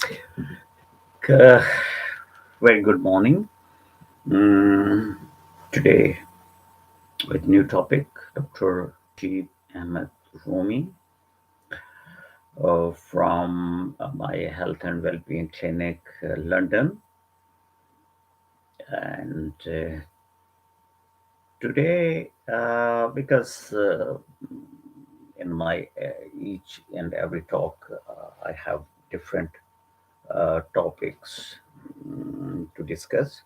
Uh, Very good morning. Mm, Today, with new topic, Dr. Najeeb Ahmad Rumi from my Health and Wellbeing Clinic, London. And today, because in my each and every talk, I have different topics to discuss.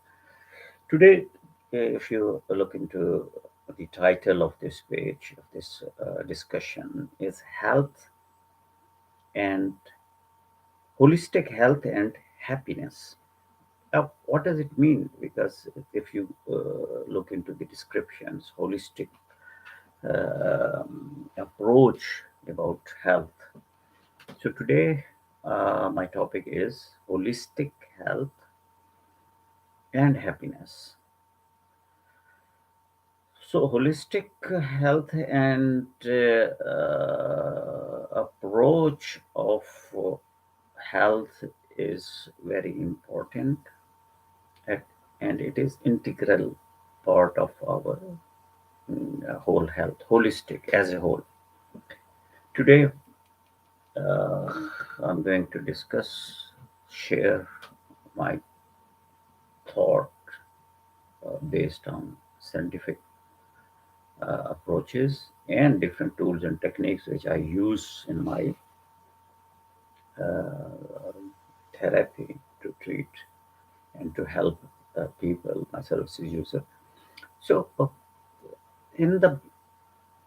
Today, if you look into the title of this page, of this discussion, is health and holistic health and happiness. Now, what does it mean? Because if you look into the descriptions, holistic approach about health. So today, my topic is holistic health and happiness. So, holistic health and approach of health is very important, at- and it is integral part of our whole health, holistic as a whole. Today, I'm going to discuss, share my thought based on scientific approaches and different tools and techniques which I use in my uh, therapy to treat and to help people, my services user. So in the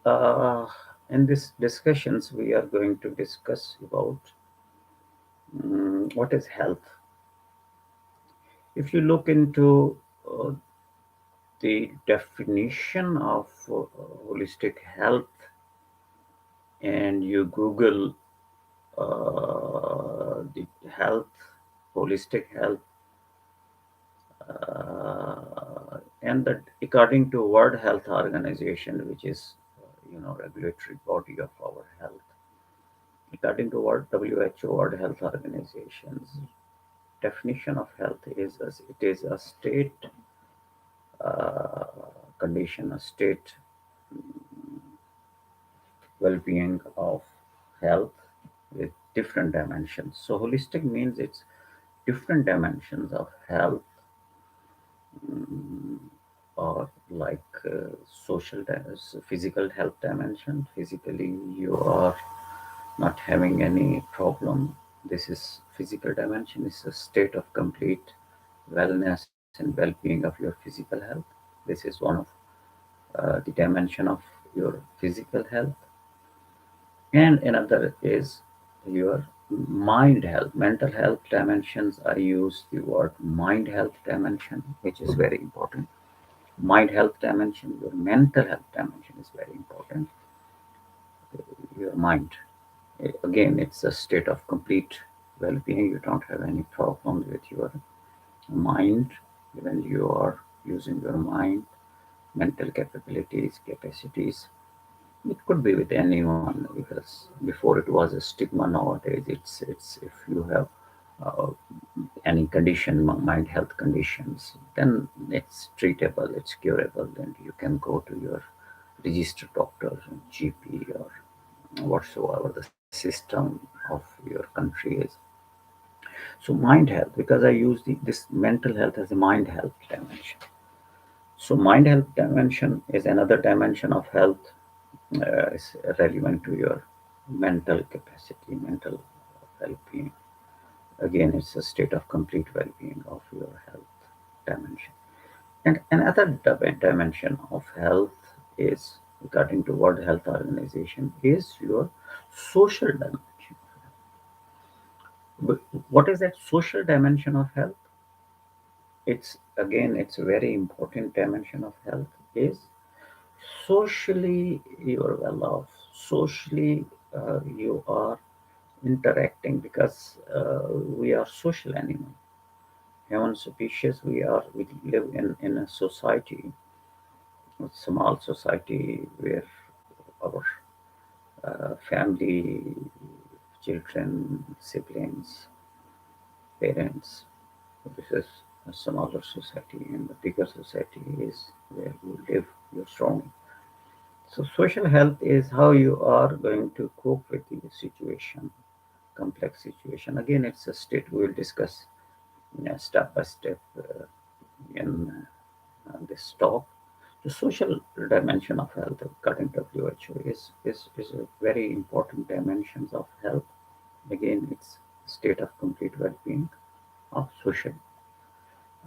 uh, in this discussions, we are going to discuss about what is health. If you look into the definition of holistic health and you Google the health, holistic health, and that according to World Health Organization, which is regulatory body of our health, according to World WHO, World Health Organization's definition of health is as it is a state uh, condition, a state well-being of health with different dimensions. So holistic means it's different dimensions of health or like physical health dimension. Physically you are not having any problem. This is physical dimension, is a state of complete wellness and well-being of your physical health. This is one of the dimension of your physical health. And another is your mind health, mental health dimensions. I use the word mind health dimension, which is very important. Mind health dimension, your mental health dimension is very important. Your mind, again, it's a state of complete well-being. You don't have any problems with your mind when you are using your mind, mental capabilities, capacities. It could be with anyone because before it was a stigma. Nowadays it's if you have uh, any condition, mind health conditions, then it's treatable, it's curable, and you can go to your registered doctor, GP, or whatsoever the system of your country is. So mind health, because I use this mental health as a mind health dimension. So mind health dimension is another dimension of health, is relevant to your mental capacity, mental well-being. Again, it's a state of complete well-being of your health dimension. And another dimension of health is, according to World Health Organization, is your social dimension. But what is that social dimension of health? It's again, it's a very important dimension of health. Is socially you are well off. Socially, you are interacting because we are social animal. Human species, we live in a society, a small society where our family, children, siblings, parents. This is a smaller society, and the bigger society is where you live, your surrounding. So social health is how you are going to cope with the situation, complex situation. Again, it's a state we will discuss step by step in this talk. The social dimension of health, according to WHO, is a very important dimensions of health. Again, it's state of complete well-being of social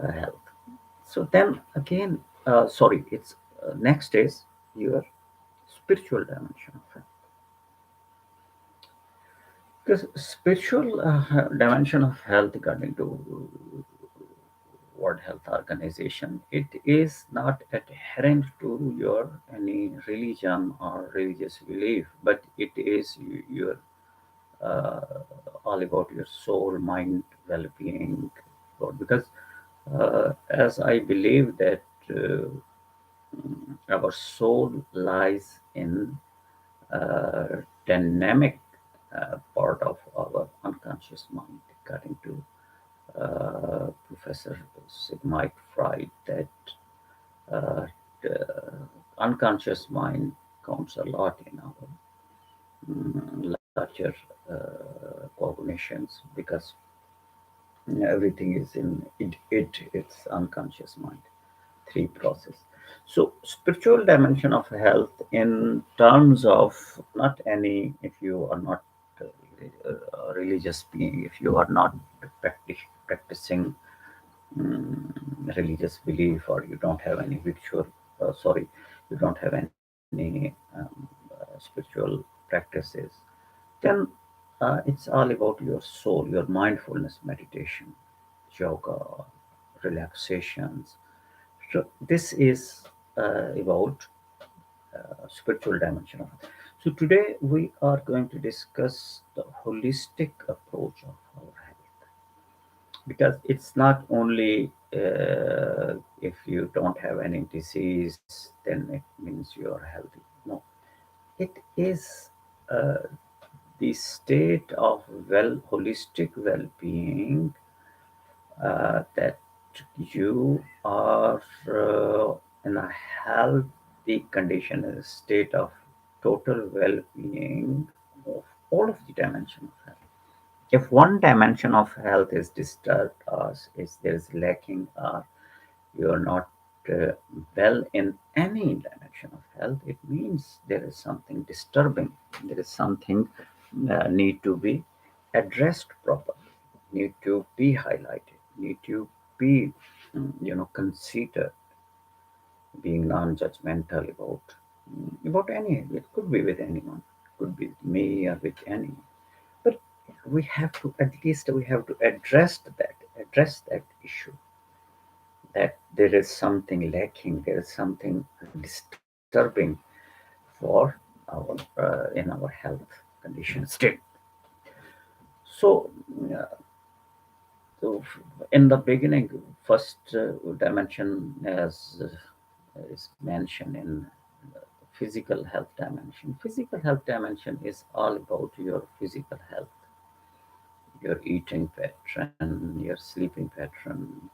health. So then again, sorry, it's next is your spiritual dimension of health. Because spiritual dimension of health, according to World Health Organization, it is not adherent to your any religion or religious belief, but it is your uh, all about your soul, mind, well-being. Because as I believe that our soul lies in dynamic part of our unconscious mind, according to Professor Sigmund Freud, that the unconscious mind counts a lot in our larger cognitions, because everything is in it's unconscious mind, three process. So spiritual dimension of health in terms of not any, if you are not a religious being, if you are not practicing religious belief, or you don't have any ritual, sorry, you don't have any spiritual practices, then it's all about your soul, your mindfulness meditation, yoga, relaxations. So this is about spiritual dimension of it. So today we are going to discuss the holistic approach of our health, because it's not only if you don't have any disease, then it means you are healthy. No, it is uh, the state of holistic well-being, that you are in a healthy condition, in a state of total well-being of all of the dimension of health. If one dimension of health is disturbed, or is there is lacking, or you are not uh, well in any dimension of health, it means there is something disturbing. There is something need to be addressed properly, need to be highlighted, need to be considered, being non-judgmental about any. It could be with anyone, could be with me or with anyone, but we have to, at least we have to address that issue, that there is something lacking, there is something disturbing for in our health condition state. So, uh, so in the beginning, first dimension, as is mentioned in physical health dimension. Physical health dimension is all about your physical health, your eating pattern, your sleeping pattern.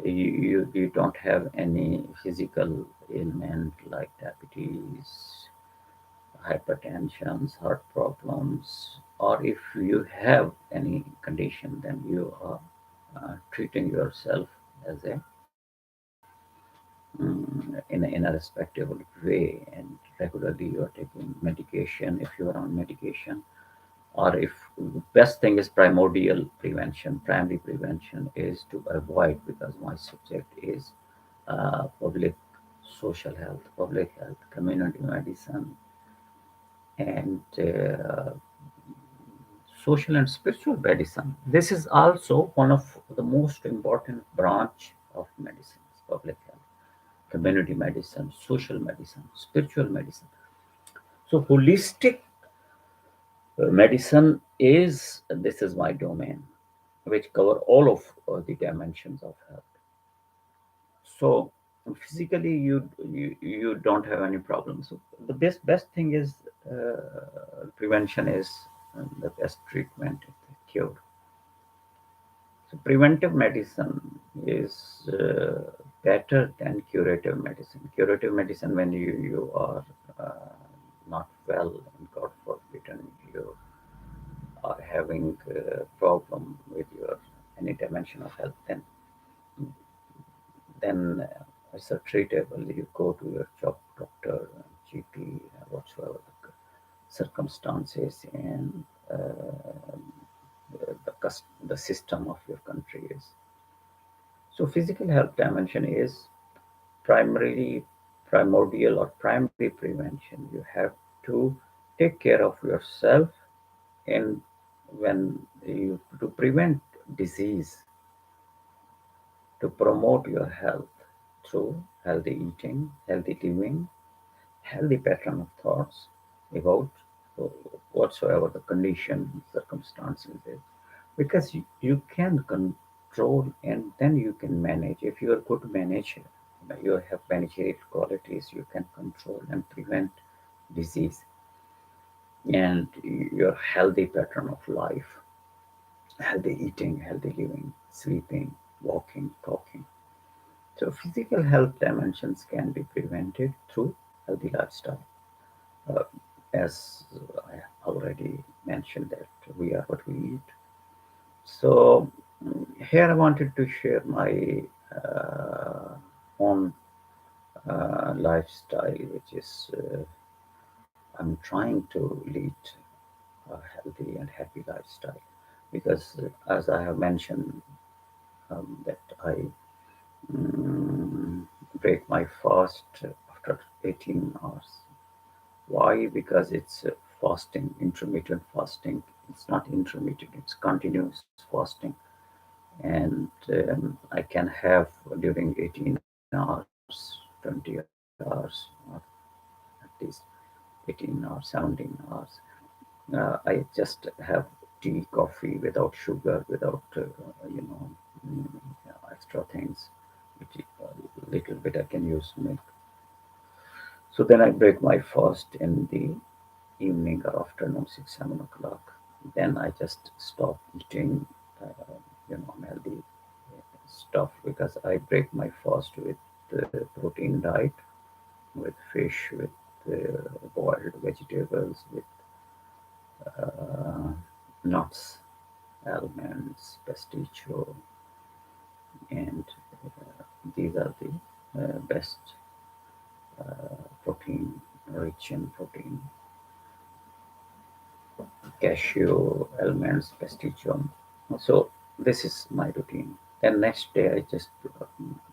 You don't have any physical ailment like diabetes, hypertension, heart problems, or if you have any condition, then you are treating yourself as in a respectable way, and regularly you are taking medication if you are on medication, or if best thing is primordial prevention, primary prevention is to avoid, because my subject is public social health, public health, community medicine, and social and spiritual medicine. This is also one of the most important branch of medicine: public health, community medicine, social medicine, spiritual medicine. So holistic medicine is, this is my domain, which cover all of the dimensions of health. So physically you don't have any problems. So the best thing is prevention is the best treatment, cure. So preventive medicine is better than curative medicine. Curative medicine, when you are uh, not well, and God forbid, and you are having a problem with your any dimension of health, then it's a treatable. You go to your job doctor, GP, whatsoever the circumstances and uh, the system of your country is. So physical health dimension is primarily primordial or primary prevention. You have to take care of yourself and when you to prevent disease, to promote your health through healthy eating, healthy living, healthy pattern of thoughts about whatsoever the condition, circumstances is. Because you can control and then you can manage. If you are good manager, you have managerial qualities, you can control and prevent disease and your healthy pattern of life, healthy eating, healthy living, sleeping, walking, talking. So physical health dimensions can be prevented through healthy lifestyle. Uh, as I already mentioned that we are what we eat. So here I wanted to share my own lifestyle, which is I'm trying to lead a healthy and happy lifestyle because, as I have mentioned, that I mm, break my fast after 18 hours. Why? Because it's fasting, intermittent fasting. It's not intermittent, it's continuous fasting. And I can have during 18 hours, 20 hours, or at least 18 or 17 hours. I just have tea, coffee without sugar, without extra things. A little bit I can use milk. So then I break my fast in the evening or afternoon, 6, 7 o'clock. Then I just stop eating, unhealthy stuff because I break my fast with protein diet, with fish, with boiled vegetables, with uh, nuts, almonds, pistachio, and these are the best protein, rich in protein, cashew, almonds, pistachio. So this is my routine. Then next day I just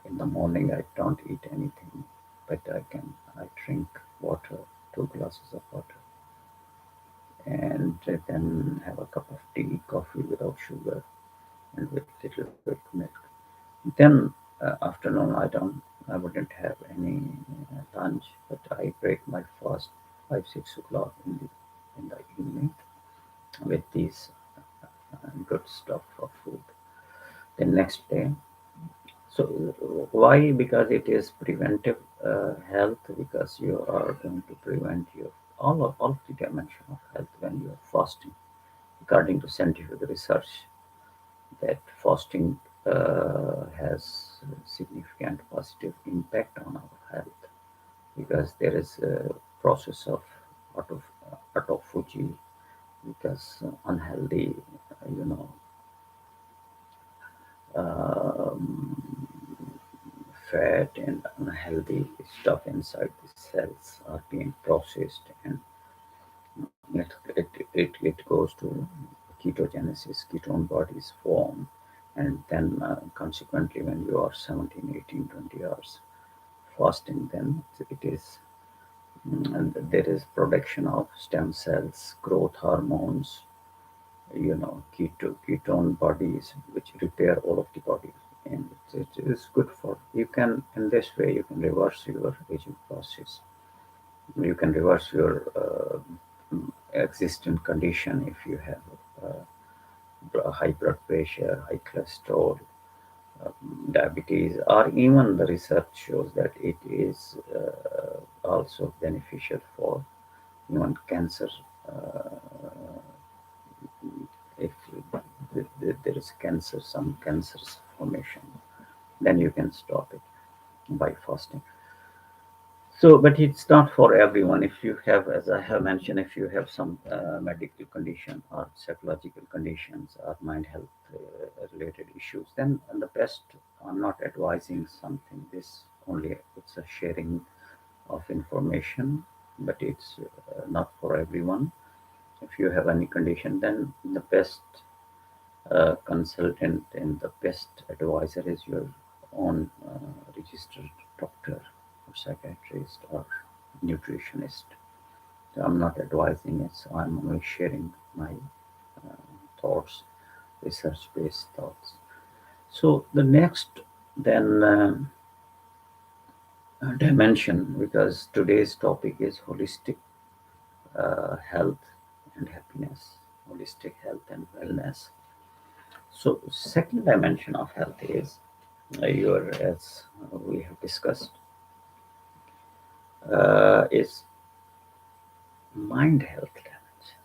in the morning I don't eat anything, but I drink water, 2 glasses of water, and then have a cup of tea, coffee without sugar, and with little bit milk. Then afternoon I wouldn't have any lunch, but I break my fast 5, 6 o'clock in the evening with these good stuff of food. The next day, so why? Because it is preventive health. Because you are going to prevent your all of the dimension of health when you are fasting. According to scientific research, that fasting has significant positive impact on our health because there is a process of auto, autophagy because unhealthy, you know, um, fat and unhealthy stuff inside the cells are being processed and it goes to ketogenesis, ketone bodies form, and then consequently when you are 17, 18, 20 hours fasting, then it is and there is production of stem cells, growth hormones, ketone bodies which repair all of the body, and it is good for you can in this way you can reverse your aging process. You can reverse your existing condition if you have high blood pressure, high cholesterol, diabetes, or even the research shows that it is also beneficial for even cancer. Uh, if there is cancer, some cancer's formation, then you can stop it by fasting. So, but it's not for everyone. If you have, as I have mentioned, if you have some medical condition or psychological conditions or mind health related issues, then the best, I'm not advising something. This only, it's a sharing of information, but it's not for everyone. If you have any condition, then the best consultant and the best advisor is your own registered doctor or psychiatrist or nutritionist. So I'm not advising it, so I'm only sharing my thoughts, research based thoughts. So the next then dimension, because today's topic is holistic health and happiness, holistic health and wellness. So second dimension of health is your, as we have discussed, is mind health dimension.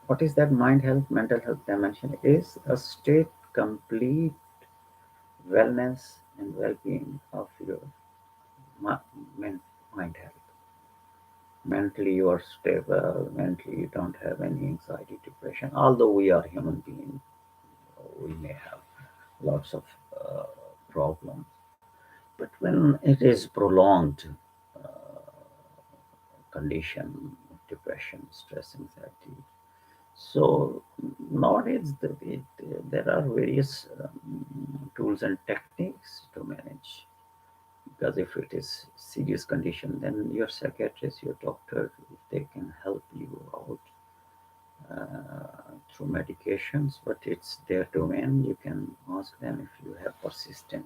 What is that mind health, mental health dimension? Is a state complete wellness and well-being of your mind health. Mentally you are stable, mentally you don't have any anxiety, depression. Although we are human beings, we may have lots of uh, problems. But when it is prolonged uh, condition, depression, stress, anxiety, so nowadays there are various tools and techniques to manage. Because if it is serious condition, then your psychiatrist, your doctor, if they can help you out through medications, but it's their domain. You can ask them if you have persistent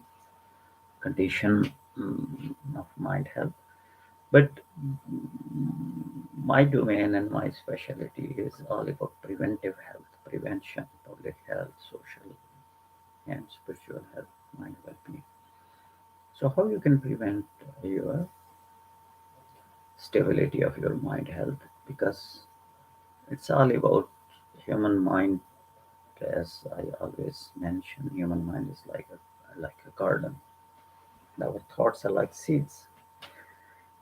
condition of mind health. But my domain and my specialty is all about preventive health, prevention, public health, social and spiritual health, mind well-being. So how you can prevent your stability of your mind health? Because it's all about human mind. As I always mention, human mind is like a garden. Our thoughts are like seeds.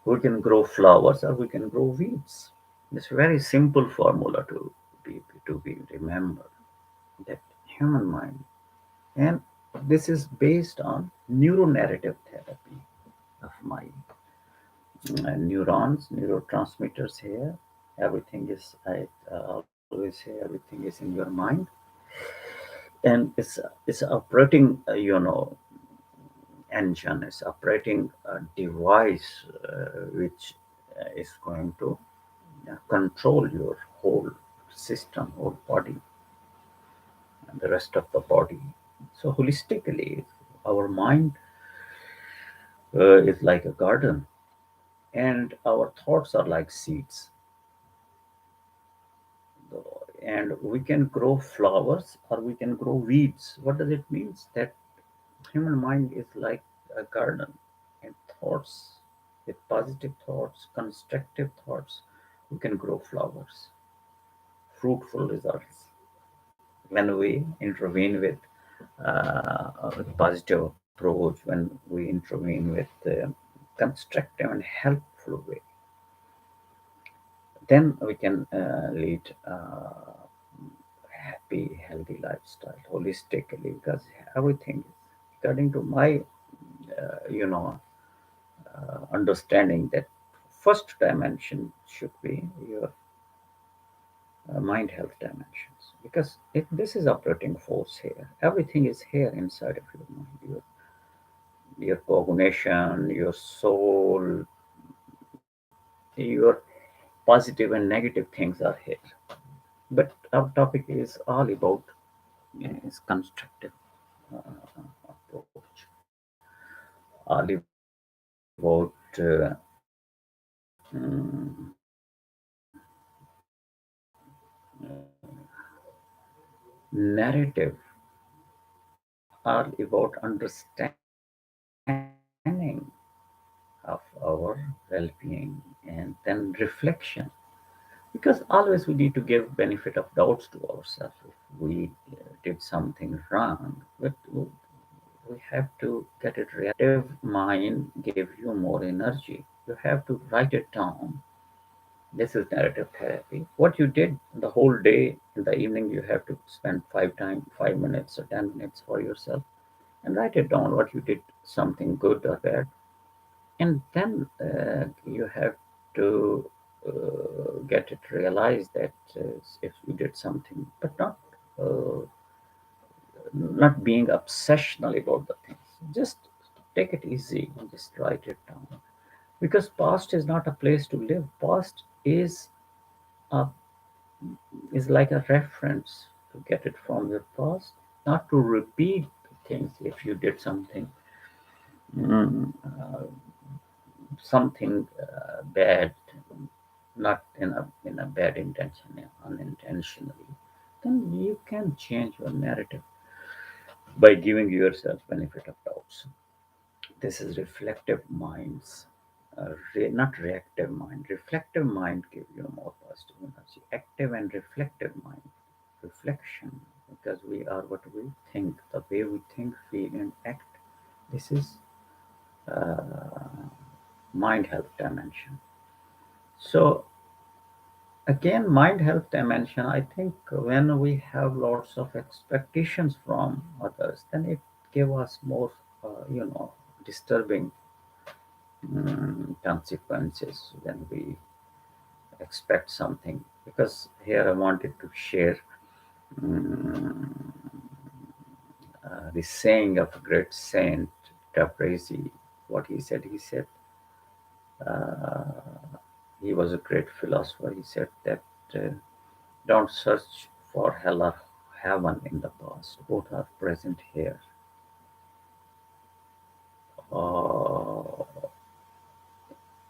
We can grow flowers or we can grow weeds. It's a very simple formula be to be remembered, that human mind. And this is based on neuro-narrative therapy of my neurons, neurotransmitters here. Everything is, I always say, everything is in your mind. And it's operating, engine, is operating device which is going to control your whole system, whole body, and the rest of the body. So holistically, our mind is like a garden, and our thoughts are like seeds. And we can grow flowers or we can grow weeds. What does it mean? That human mind is like a garden, and thoughts, with positive thoughts, constructive thoughts, we can grow flowers, fruitful results. When we intervene with a positive approach, when we intervene with constructive and helpful way, then we can lead happy, healthy lifestyle holistically. Because everything, according to my, you know, understanding, that first dimension should be your mind health dimensions, because this is operating force here. Everything is here inside of your mind. Your cognition, your soul, your positive and negative things are here. But our topic is all about is constructive approach, all about narrative, all about understanding of our well-being, and then reflection. Because always we need to give benefit of doubts to ourselves. we did something wrong, but we have to get it real. Mind give you more energy. You have to write it down. This is narrative therapy. What you did the whole day, in the evening, you have to spend 5 minutes or 10 minutes for yourself and write it down. What you did, something good or bad, and then you have to get it realized that if you did something, but not being obsessional about the things. Just take it easy and just write it down. Because past is not a place to live. Past a, is like a reference to get it from your past, not to repeat things if you did something something bad, not in a bad intention, unintentionally, then you can change your narrative by giving yourself benefit of doubts. This is reflective minds, not reactive mind. Reflective mind give you more positive energy. Active and reflective mind, reflection, because we are what we think, the way we think, feel, and act. This is uh, mind health dimension. So again, mind health dimension, I think when we have lots of expectations from others, then it give us more, disturbing consequences when we expect something. Because here I wanted to share um, the saying of a great saint, Tabrizi. What he said, uh, he was a great philosopher. He said that don't search for hell or heaven in the past. Both are present here. Uh,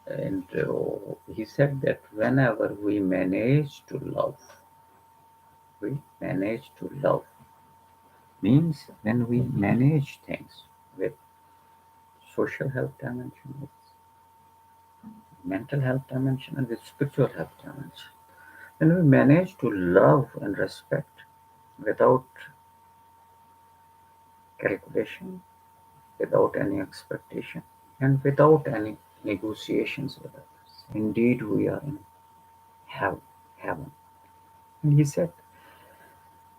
and he said that whenever we manage to love, we manage to love means when we manage things with social health dimension, with mental health dimension, and with spiritual health dimension. When we manage to love and respect without calculation, without any expectation, and without any negotiations with others. Indeed, we are in heaven. heaven. And he said,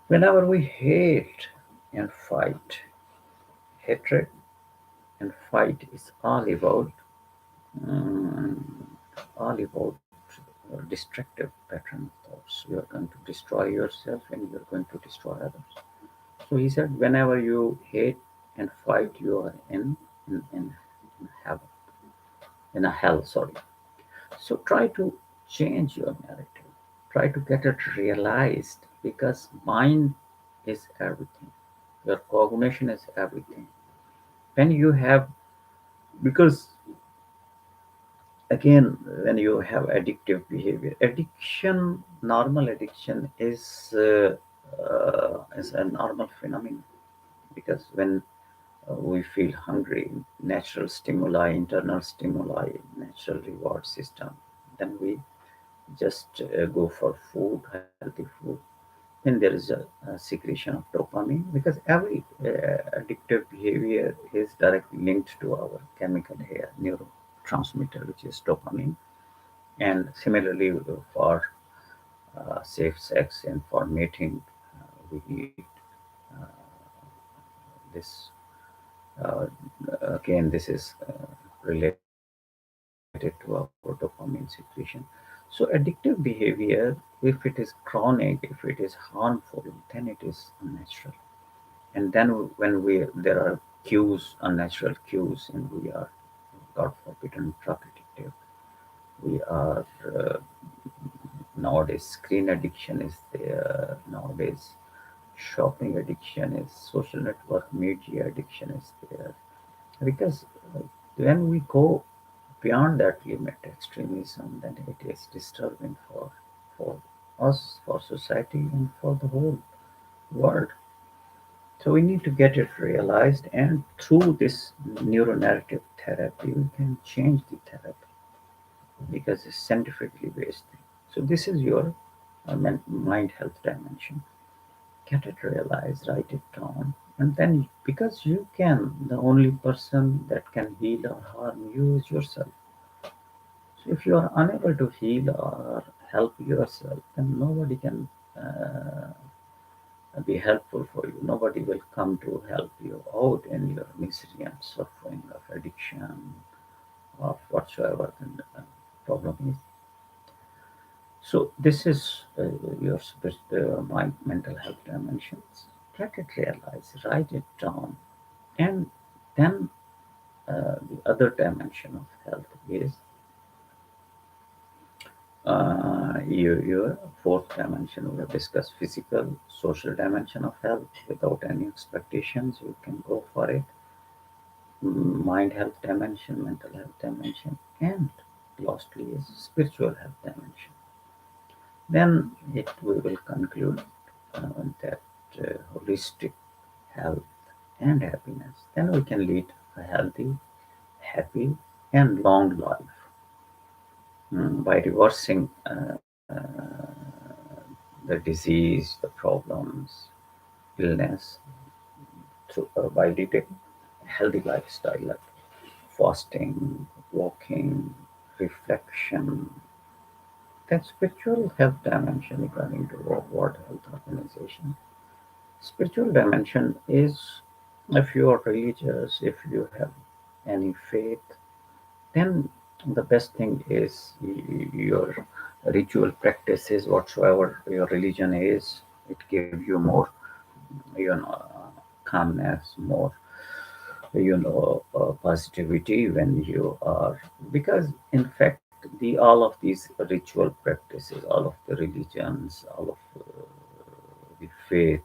whenever we hate and fight, hatred and fight is um, all about destructive pattern of thoughts. You are going to destroy yourself and you are going to destroy others. So he said, whenever you hate and fight, you are in heaven, in a hell, sorry. So try to change your narrative. Try to get it realized because mind is everything. Your cognition is everything. When you have, because again, when you have addictive behavior, addiction, normal addiction is a normal phenomenon because when we feel hungry, natural stimuli, internal stimuli, natural reward system, then we just go for food, healthy food. Then there is a secretion of dopamine because every addictive behavior is directly linked to our chemical here, neurotransmitter, which is dopamine. And similarly, for safe sex and for mating, we need uh, this. Uh, Again, this is related to our dopamine secretion. So addictive behavior, if it is chronic, if it is harmful, then it is unnatural. And then when there are unnatural cues, and we are, God forbidden, drug addictive. We are nowadays screen addiction is there. Nowadays shopping addiction is social network media addiction is there because when we go beyond that limit, extremism, then it is disturbing for us, for society, and for the whole world. So we need to get it realized, and through this neuronarrative therapy, we can change the therapy because it's scientifically based. So this is your mind health dimension. get it realized, write it down, and then because you can, the only person that can heal or harm you is yourself. So if you are unable to heal or help yourself, then nobody can be helpful for you. Nobody will come to help you out in your misery and suffering of addiction, of whatsoever the problem is. So this is your my mental health dimensions. Get it realized, write it down, and then the other dimension of health is your fourth dimension. We have discussed physical, social dimension of health. Without any expectations, you can go for it. Mind health dimension, mental health dimension, and lastly is spiritual health dimension. Then we will conclude that holistic health and happiness. Then we can lead a healthy, happy, and long life by reversing the disease, the problems, illness by leading healthy lifestyle like fasting, walking, reflection. That spiritual health dimension, according to World Health Organization. Spiritual dimension is if you are religious, if you have any faith, then the best thing is your ritual practices, whatsoever your religion is. It gives you more, calmness, more, positivity when you are, because in fact the all of these ritual practices, all of the religions, all of the faith,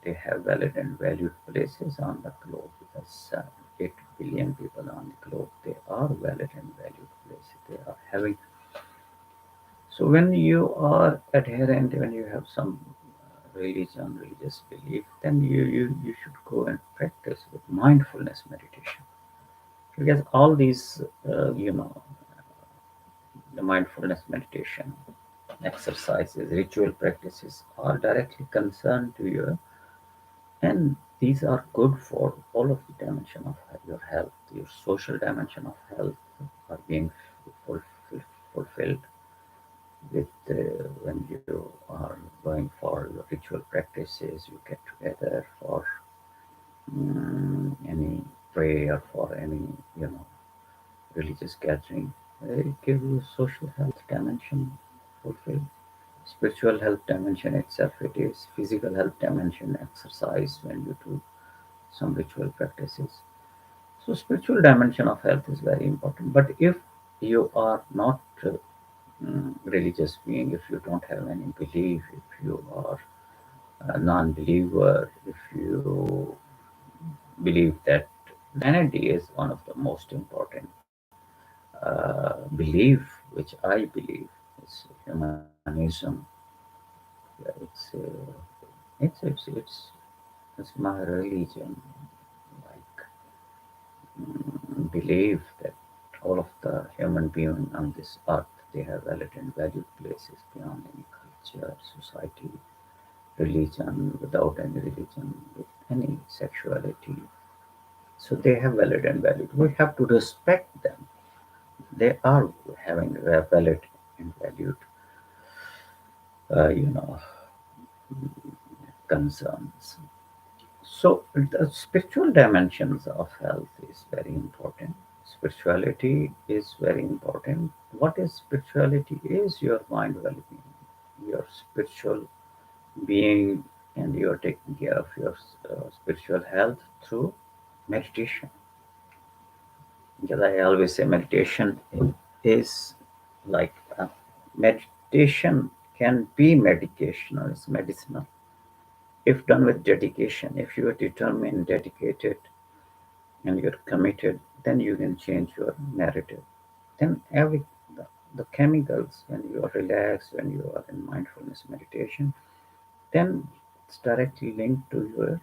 they have valid and valued places on the globe, because 8 billion people on the globe, they are valid and valued places, they are having. So when you are adherent, when you have some religion, religious belief, then you should go and practice with mindfulness meditation, because all these the mindfulness meditation exercises, ritual practices are directly concerned to you, and these are good for all of the dimension of your health. Your social dimension of health are being fulfilled with when you are going for your ritual practices. You get together for any prayer, for any religious gathering. It gives you social health dimension fulfilled. Spiritual health dimension itself, it is physical health dimension, exercise when you do some ritual practices. So spiritual dimension of health is very important. But if you are not religious being, if you don't have any belief, if you are a non-believer, if you believe that humanity is one of the most important belief, which I believe is humanism. Yeah, it's my religion. Like believe that all of the human beings on this earth, they have valid and valued places beyond any culture, society, religion, without any religion, with any sexuality. So they have valid and valued. We have to respect them. They are having a valid and valued, you know, concerns. So the spiritual dimensions of health is very important. Spirituality is very important. What is spirituality? Is your mind well-being, your spiritual being, and you are taking care of your spiritual health through meditation. Because I always say meditation is like meditation can be medication or it's medicinal if done with dedication. If you are determined, dedicated, and you're committed, then you can change your narrative. Then the chemicals, when you are relaxed, when you are in mindfulness meditation, then it's directly linked to your,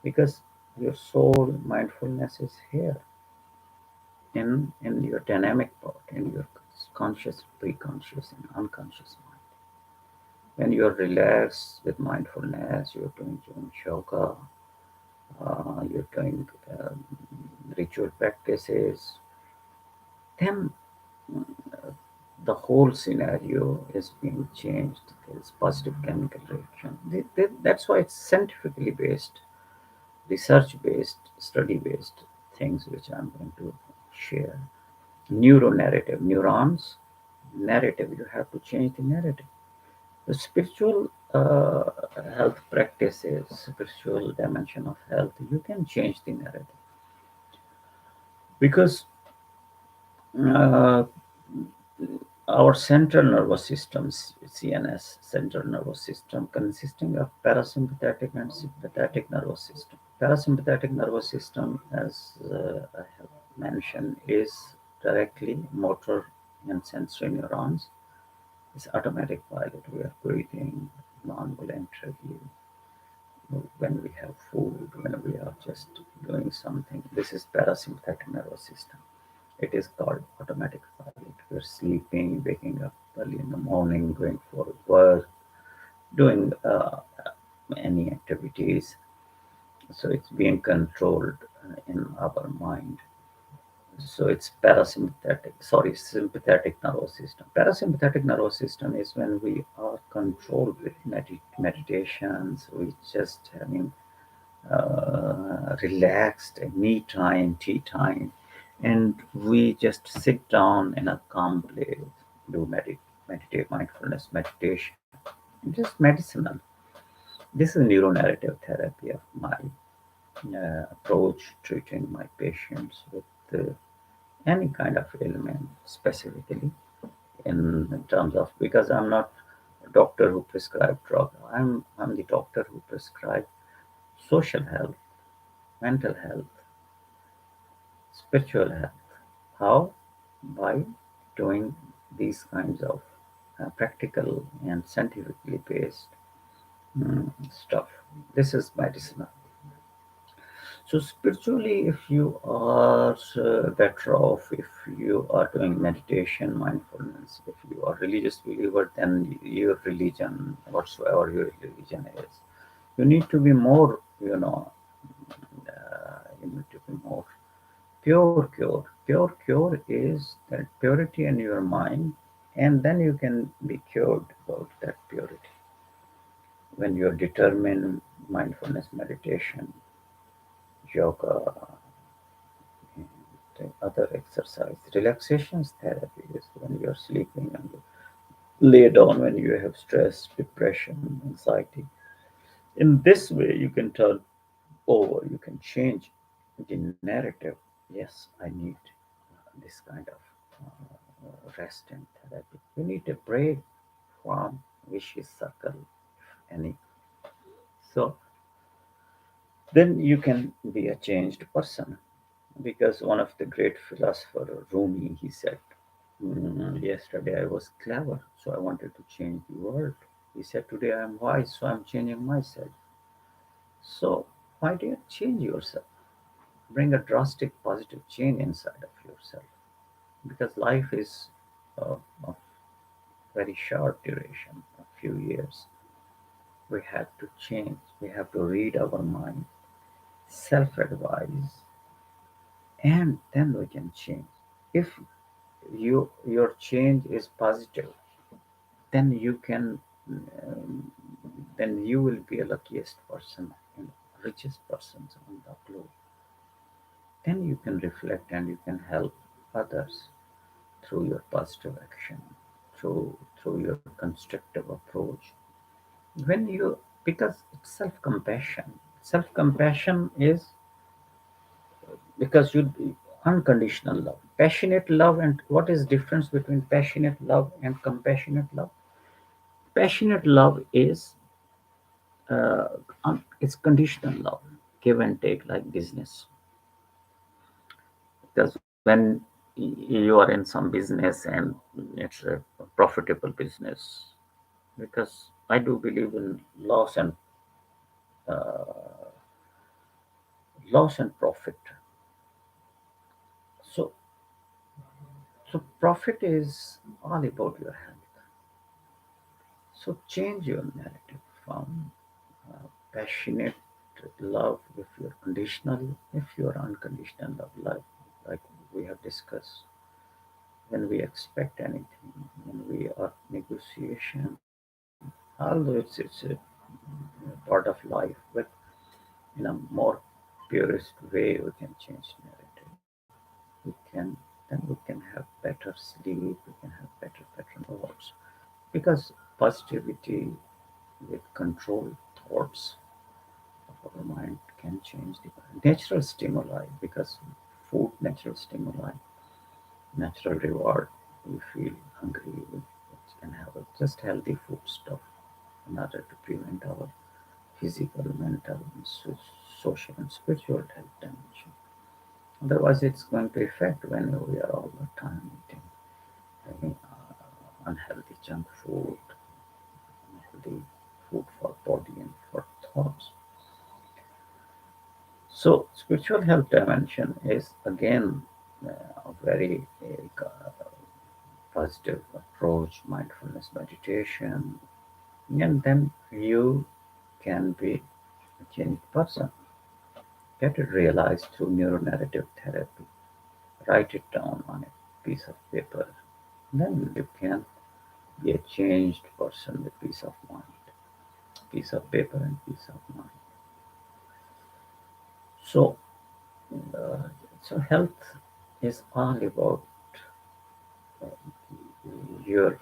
because your soul mindfulness is here in your dynamic part, in your conscious, pre-conscious, and unconscious mind. When you're relaxed with mindfulness, you're doing yoga, you're doing ritual practices, then the whole scenario is being changed. There's positive chemical reaction. That's why it's scientifically based, research based, study based things which I'm going to share. Neuro-narrative, neurons, narrative, you have to change the narrative. The spiritual health practices, spiritual dimension of health, you can change the narrative because uh, our central nervous system, CNS, central nervous system, consisting of parasympathetic and sympathetic nervous system. Parasympathetic nervous system, as I have mentioned, is directly motor and sensory neurons. It's automatic pilot. We are breathing non-voluntarily when we have food, when we are just doing something. This is parasympathetic nervous system. It is called automatic pilot. We're sleeping, waking up early in the morning, going for work, doing any activities. So it's being controlled in our mind. So it's parasympathetic, sorry, sympathetic nervous system. Parasympathetic nervous system is when we are controlled with meditations, we just having relaxed me time, tea time, and we just sit down in a calm place, do meditate, mindfulness meditation. Just medicinal. This is neuro-narrative therapy of my approach treating my patients with any kind of ailment specifically in terms of because I'm not a doctor who prescribe drug. I'm the doctor who prescribe social health, mental health, spiritual health. How? By doing these kinds of practical and scientifically based stuff. This is medicinal. So spiritually, if you are better off, if you are doing meditation, mindfulness, if you are religious believer, then your religion, whatsoever your religion is, you need to be more, you need to be more pure cure. Pure cure is that purity in your mind, and then you can be cured about that purity. When you're determined, mindfulness meditation, yoga, and other exercise, relaxations therapy is when you're sleeping and you lay down when you have stress, depression, anxiety. In this way, you can turn over, you can change the narrative. Yes, I need this kind of rest and therapy. You need a break from vicious circle, if any. So then you can be a changed person. Because one of the great philosopher, Rumi, he said, yesterday I was clever, so I wanted to change the world. He said, today I am wise, so I'm changing myself. So why do you change yourself? Bring a drastic positive change inside of yourself. Because life is of very short duration, a few years. We have to change. We have to read our mind, self-advise, and then we can change. If your change is positive, then you can, um, then you will be a luckiest person and richest persons on the globe. Then you can reflect and you can help others through your positive action, through your constructive approach. When you because it's self-compassion. Self-compassion is because you unconditional love, passionate love, and what is difference between passionate love and compassionate love? Passionate love is it's conditional love, give and take like business. Because when you are in some business and it's a profitable business, because I do believe in uh, loss and profit. So so profit is all about your health. So change your narrative from passionate love if you're conditional, if you're unconditional love, like we have discussed. When we expect anything, when we are negotiation, although it's a part of life, but in a more purest way, we can change narrative. We can then we can have better sleep. We can have better thoughts because positivity with controlled thoughts of our mind can change the natural stimuli because food, natural stimuli, natural reward. We feel hungry, we can have just healthy food stuff in order to prevent our physical, mental, and social and spiritual health dimension. Otherwise, it's going to affect when we are all the time eating having unhealthy junk food, unhealthy food for body and for thoughts. So, spiritual health dimension is again a very positive approach, mindfulness meditation, and then you can be a changed person. Get it realized through neuro-narrative therapy. Write it down on a piece of paper. Then you can be a changed person with peace of mind, piece of paper and peace of mind. So, uh, so health is all about your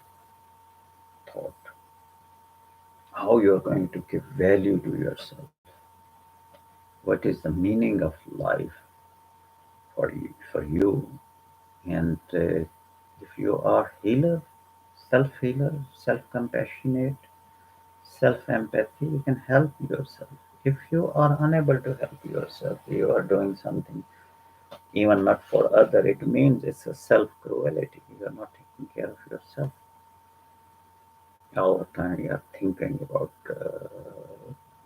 thought, how you're going to give value to yourself. What is the meaning of life for you? And if you are healer, self-healer, self-compassionate, self-empathy, you can help yourself. If you are unable to help yourself, you are doing something even not for other, it means it's a self-cruelty. You are not taking care of yourself. All the time you are thinking about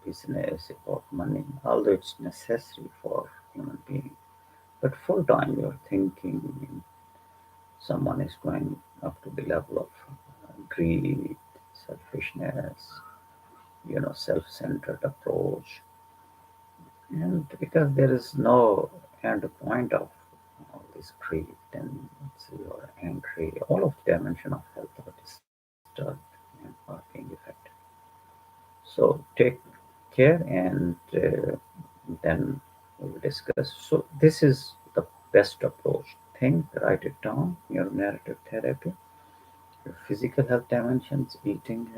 business, about money, although it's necessary for human being. But full time you're thinking someone is going up to the level of greed, selfishness, self-centered approach, and because there is no end point of all this greed, then you're angry. All of the dimension of health are disturbed and are being affected. So take care, and then we'll discuss. So this is the best approach. Think, write it down. Your narrative therapy, your physical health dimensions, eating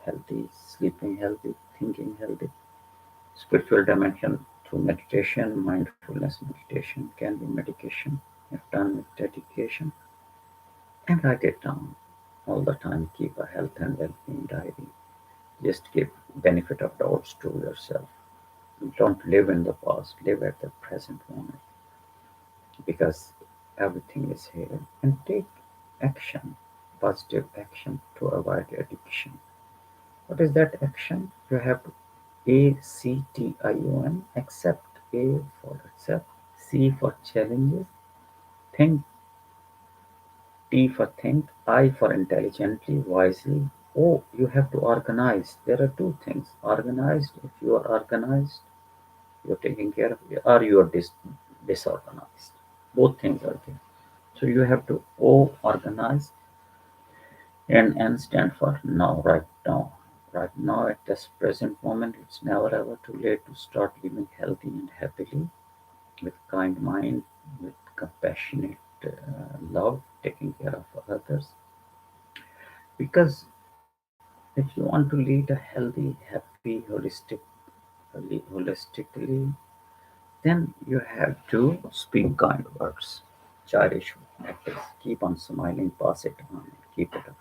healthy, sleeping healthy, thinking healthy. Spiritual dimension through meditation, mindfulness meditation can be medication if done with dedication. And write it down all the time. Keep a health and well-being diary. Just give benefit of doubts to yourself. Don't live in the past. Live at the present moment because everything is here. And take action, positive action to avoid addiction. What is that action? You have to ACTION, accept. A for accept, C for challenges, think, T for think, I for intelligently, wisely. Oh, you have to organize. There are two things. Organized, if you are organized, you're taking care of it, or you are disorganized. Both things are there. So you have to O, organize, and N stand for now, right now. Right now, at this present moment, it's never ever too late to start living healthy and happily with kind mind, with compassionate love, taking care of others. Because if you want to lead a healthy, happy, holistically, then you have to speak kind words, cherish practice, keep on smiling, pass it on, keep it up.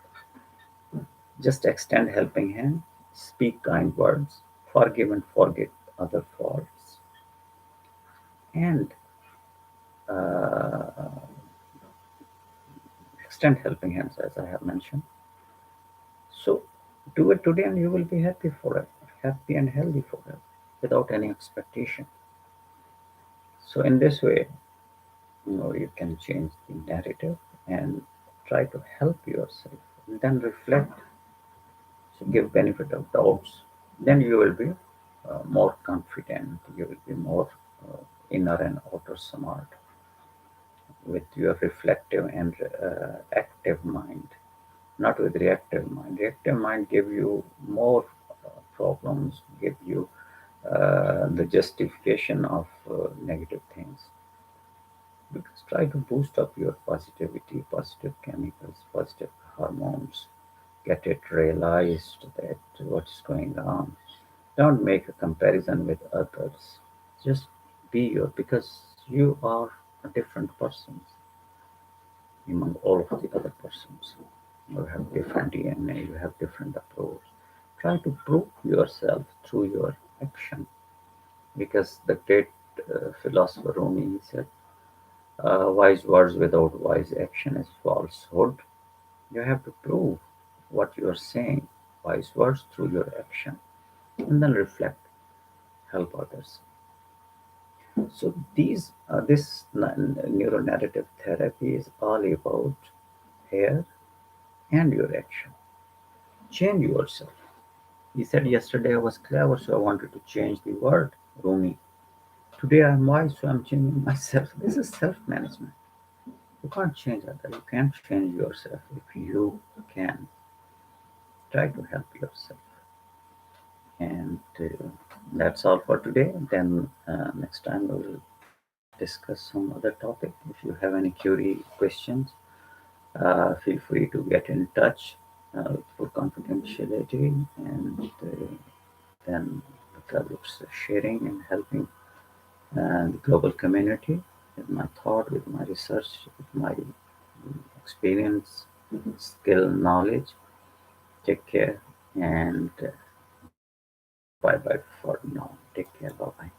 Just extend helping hand, speak kind words, forgive and forget other faults, and uh, extend helping hands as I have mentioned. So do it today and you will be happy forever, happy and healthy forever, without any expectation. So in this way, you can change the narrative and try to help yourself. And then reflect. give benefit of doubts, then you will be more confident. You will be more inner and outer smart with your reflective and active mind, not with reactive mind. Reactive mind give you more problems, give you the justification of negative things. Because try to boost up your positivity, positive chemicals, positive hormones. Get it realized that what is going on. Don't make a comparison with others. Just be your, because you are a different person among all of the other persons. You have different DNA, you have different approach. Try to prove yourself through your action. Because the great philosopher Rumi said, wise words without wise action is falsehood. You have to prove what you are saying, wise words through your action, and then reflect, help others. So this neuro-narrative therapy is all about here and your action. Change yourself. He said yesterday I was clever, so I wanted to change the world, Rumi. Today I'm wise, so I'm changing myself. This is self-management. You can't change others. You can't change yourself. If you can, try to help yourself. And that's all for today. Then next time we will discuss some other topic. If you have any query questions, feel free to get in touch for confidentiality, and then the club looks sharing and helping the global community with my thought, with my research, with my experience, skill, knowledge. Take care, and bye bye for now. Take care. Bye bye.